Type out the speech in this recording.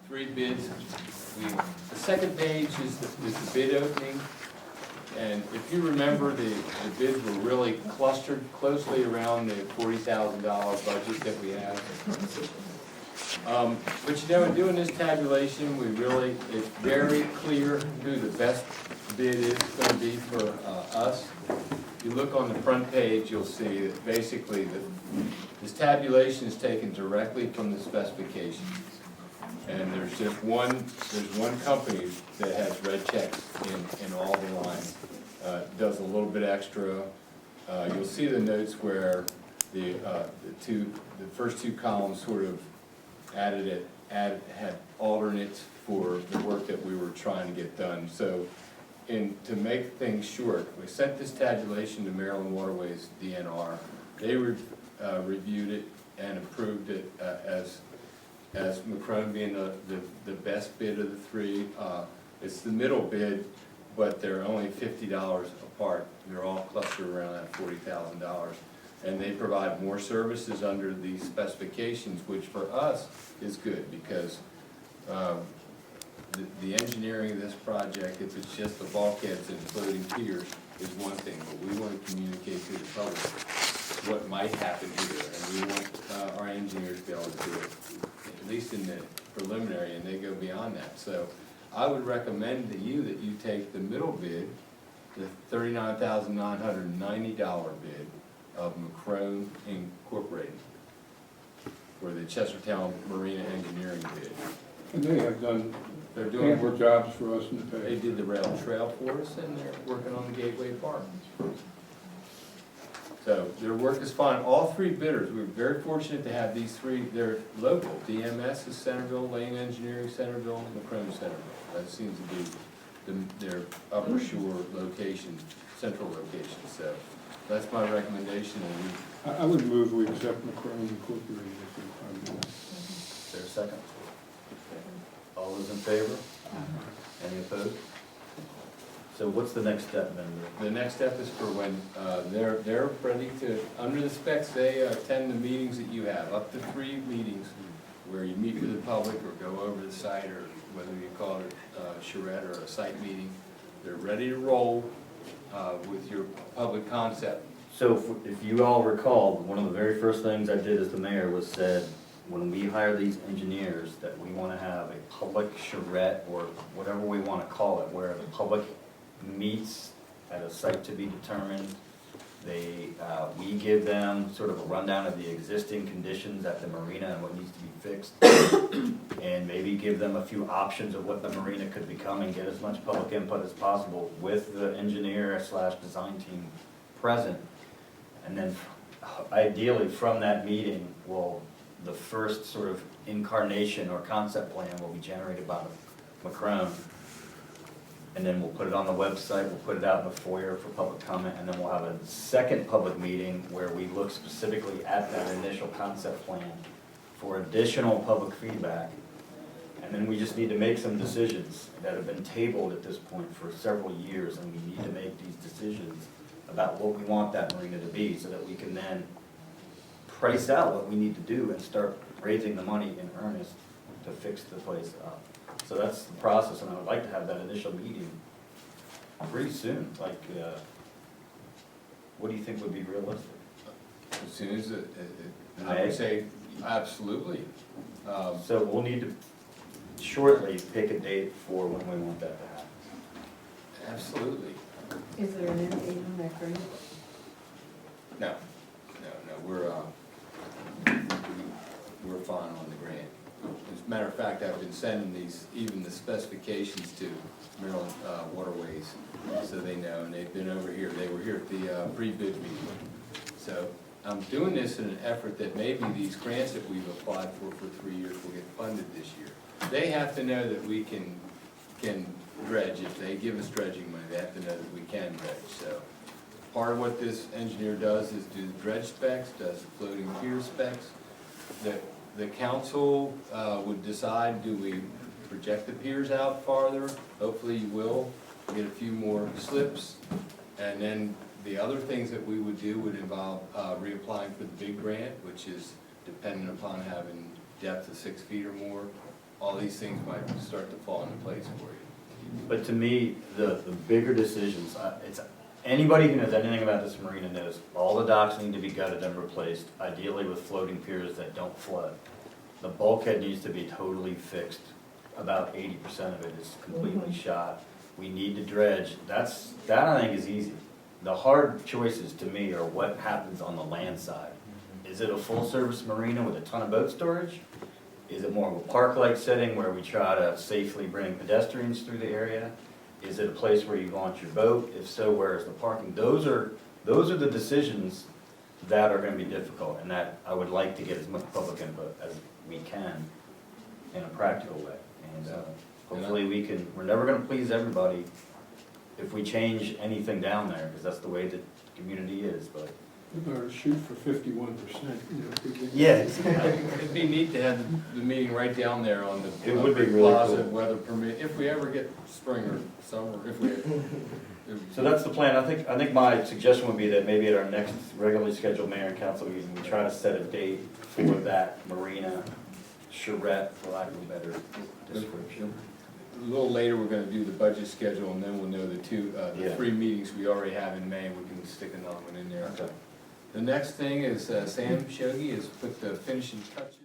three bids. The second page is the bid opening. And if you remember, the bids were really clustered closely around the $40,000 budget that we have. But you know, in doing this tabulation, it's very clear who the best bid is going to be for us. If you look on the front page, you'll see that basically this tabulation is taken directly from the specifications. And there's one company that has red checks in all the lines. Does a little bit extra. You'll see the notes where the first two columns sort of had alternates for the work that we were trying to get done. So, to make things short, we sent this tabulation to Maryland Waterways DNR. They reviewed it and approved it as McCrone being the best bid of the three. It's the middle bid, but they're only $50 apart. They're all clustered around that $40,000. And they provide more services under these specifications, which for us is good because the engineering of this project, if it's just the bulkheads and floating piers, is one thing, but we want to communicate to the public what might happen here, and we want our engineers to be able to do it, at least in the preliminary, and they go beyond that. So I would recommend to you that you take the middle bid, the $39,990 bid of McCrone Incorporated for the Chestertown Marina engineering bid. And they have done They're doing ample jobs for us in the They past. did the rail trail for us, and they're working on the Gateway Park. So their work is fine. All three bidders, we were very fortunate to have these three. They're local. DMS is Centerville, Lane Engineering Centerville, and McCrone Centerville. That seems to be their upper shore location, central location. So that's my recommendation. And I would move we accept McCrone Incorporated as our bid. Is there a second? All those in favor? Any opposed? So what's the next step then? the next step is for when they're ready to, under the specs, they attend the meetings that you have, up to 3 meetings, where you meet with the public or go over the site, or whether you call it a charrette or a site meeting. They're ready to roll with your public concept. So if you all recall, one of the very first things I did as the mayor was said, when we hire these engineers, that we want to have a public charrette, or whatever we want to call it, where the public meets at a site to be determined. We give them sort of a rundown of the existing conditions at the marina and what needs to be fixed, and maybe give them a few options of what the marina could become, and get as much public input as possible with the engineer/design team present. And then ideally from that meeting, the first sort of incarnation or concept plan will be generated by McCrone. And then we'll put it on the website, we'll put it out in the foyer for public comment, and then we'll have a second public meeting where we look specifically at that initial concept plan for additional public feedback. And then we just need to make some decisions that have been tabled at this point for several years, and we need to make these decisions about what we want that marina to be, so that we can then price out what we need to do and start raising the money in earnest to fix the place up. So that's the process, and I would like to have that initial meeting pretty soon. Like, what do you think would be realistic? As soon as I would say, absolutely. So we'll need to shortly pick a date for when we want that to happen. Absolutely. Is there an end date on that grant? No, we're fine on the grant. As a matter of fact, I've been sending even the specifications to Maryland Waterways, so they know, and they've been over here. They were here at the pre-bid meeting. So I'm doing this in an effort that maybe these grants that we've applied for 3 years will get funded this year. They have to know that we can dredge. If they give us dredging money, they have to know that we can dredge. So part of what this engineer does is do the dredge specs, does the floating pier specs. The council would decide, do we project the piers out farther? Hopefully you will, get a few more slips. And then the other things that we would do would involve reapplying for the big grant, which is dependent upon having depth of 6 feet or more. all these things might start to fall into place for you. But to me, the bigger decisions, it's, anybody who knows anything about this marina knows, all the docks need to be gutted and replaced, ideally with floating piers that don't flood. The bulkhead needs to be totally fixed, about 80% of it is completely shot. We need to dredge, that I think is easy. The hard choices to me are what happens on the land side. Is it a full-service marina with a ton of boat storage? Is it more of a park-like setting where we try to safely bring pedestrians through the area? Is it a place where you launch your boat? If so, where is the parking? Those are the decisions that are gonna be difficult, and that I would like to get as much public input as we can in a practical way. And hopefully we're never gonna please everybody if we change anything down there, because that's the way that the community is, but. We better shoot for 51%, you know, if we get. Yeah. It'd be neat to have the meeting right down there on the It would be really plaza, cool. weather permit, if we ever get spring or summer, if we. So that's the plan. I think my suggestion would be that maybe at our next regularly scheduled mayor and council meeting, we try to set a date for that marina charrette, for lack of a better description. A little later, we're gonna do the budget schedule, and then we'll know the Yeah. 3 meetings we already have in May, we can stick another one in there. Okay. The next thing is Sam Shogi has put the finishing touches.